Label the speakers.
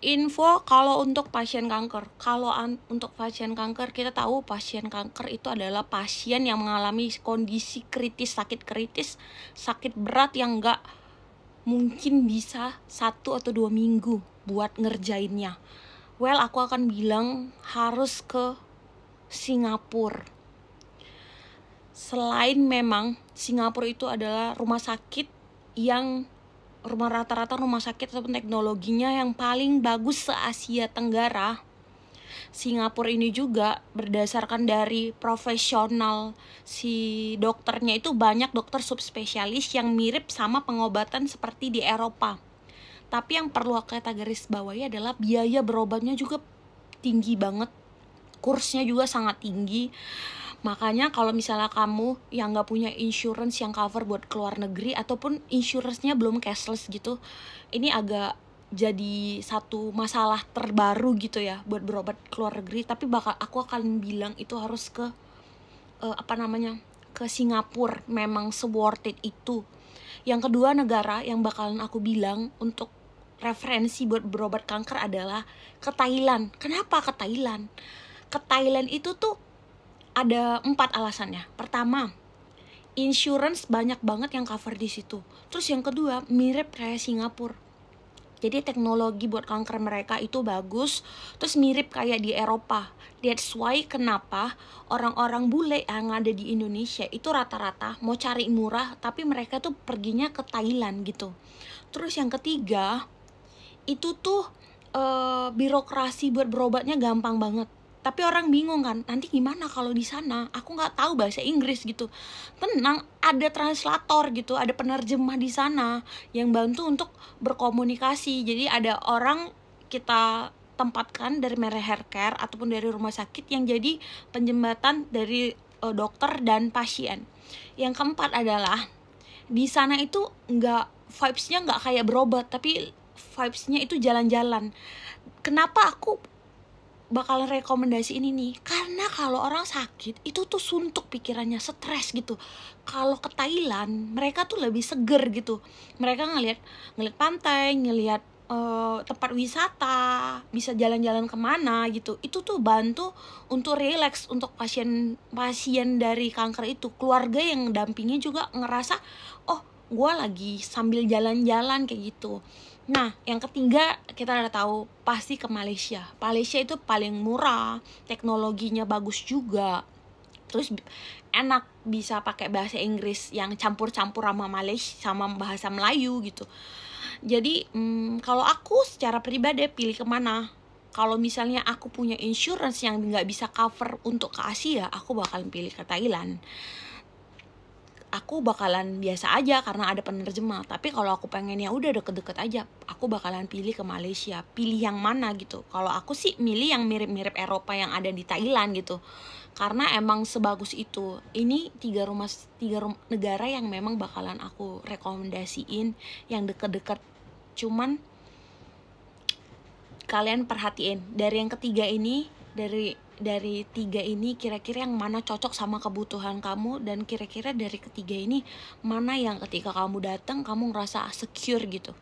Speaker 1: info kalau untuk pasien kanker. Untuk pasien kanker, kita tahu pasien kanker itu adalah pasien yang mengalami kondisi kritis, sakit berat yang nggak mungkin bisa 1 atau 2 minggu buat ngerjainnya. Well, aku akan bilang harus ke Singapura. Selain memang Singapura itu adalah rata-rata rumah sakit ataupun teknologinya yang paling bagus se-Asia Tenggara. Singapura ini juga berdasarkan dari profesional si dokternya itu banyak dokter subspesialis yang mirip sama pengobatan seperti di Eropa. Tapi yang perlu kita garis bawahi adalah biaya berobatnya juga tinggi banget. Kursnya juga sangat tinggi. Makanya kalau misalnya kamu yang gak punya insurance yang cover buat keluar negeri ataupun insurance-nya belum cashless gitu, ini agak jadi satu masalah terbaru gitu ya buat berobat keluar negeri. Tapi aku akan bilang itu harus ke ke Singapura, memang se-worth it itu. Yang kedua negara yang bakalan aku bilang untuk referensi buat berobat kanker adalah ke Thailand. Kenapa ke Thailand? Ke Thailand itu tuh ada 4 alasannya. Pertama, insurance banyak banget yang cover di situ. Terus yang kedua, mirip kayak Singapura. Jadi teknologi buat kanker mereka itu bagus, terus mirip kayak di Eropa. That's why kenapa orang-orang bule yang ada di Indonesia itu rata-rata mau cari murah, tapi mereka tuh perginya ke Thailand gitu. Terus yang ketiga, itu tuh birokrasi buat berobatnya gampang banget. Tapi orang bingung kan, nanti gimana kalau di sana aku nggak tahu bahasa Inggris gitu. Tenang, ada translator gitu, ada penerjemah di sana yang bantu untuk berkomunikasi. Jadi ada orang kita tempatkan dari Merah Care ataupun dari rumah sakit yang jadi penjembatan dari dokter dan pasien. Yang keempat adalah di sana itu vibes-nya nggak kayak berobat, tapi vibes-nya itu jalan-jalan. Kenapa aku bakalan rekomendasi ini nih? Karena kalau orang sakit itu tuh suntuk pikirannya, stres gitu. Kalau ke Thailand mereka tuh lebih seger gitu. Mereka ngelihat pantai, ngelihat tempat wisata, bisa jalan-jalan kemana gitu. Itu tuh bantu untuk relax untuk pasien dari kanker itu. Keluarga yang dampingnya juga ngerasa, oh gue lagi sambil jalan-jalan kayak gitu. Nah, yang ketiga kita udah tahu pasti ke Malaysia. Malaysia itu paling murah, teknologinya bagus juga. Terus enak, bisa pakai bahasa Inggris yang campur-campur sama Malaysia sama bahasa Melayu gitu. Jadi kalau aku secara pribadi pilih kemana? Kalau misalnya aku punya insurance yang nggak bisa cover untuk ke Asia, aku bakalan pilih ke Thailand. Aku bakalan biasa aja karena ada penerjemah. Tapi kalau aku pengen ya udah deket-deket aja, aku bakalan pilih ke Malaysia. Pilih yang mana gitu. Kalau aku sih milih yang mirip-mirip Eropa yang ada di Thailand gitu. Karena emang sebagus itu. Ini 3 negara yang memang bakalan aku rekomendasiin yang deket-deket. Cuman kalian perhatiin dari yang ketiga ini, dari 3 ini kira-kira yang mana cocok sama kebutuhan kamu, dan kira-kira dari ketiga ini mana yang ketika kamu datang kamu ngerasa secure gitu.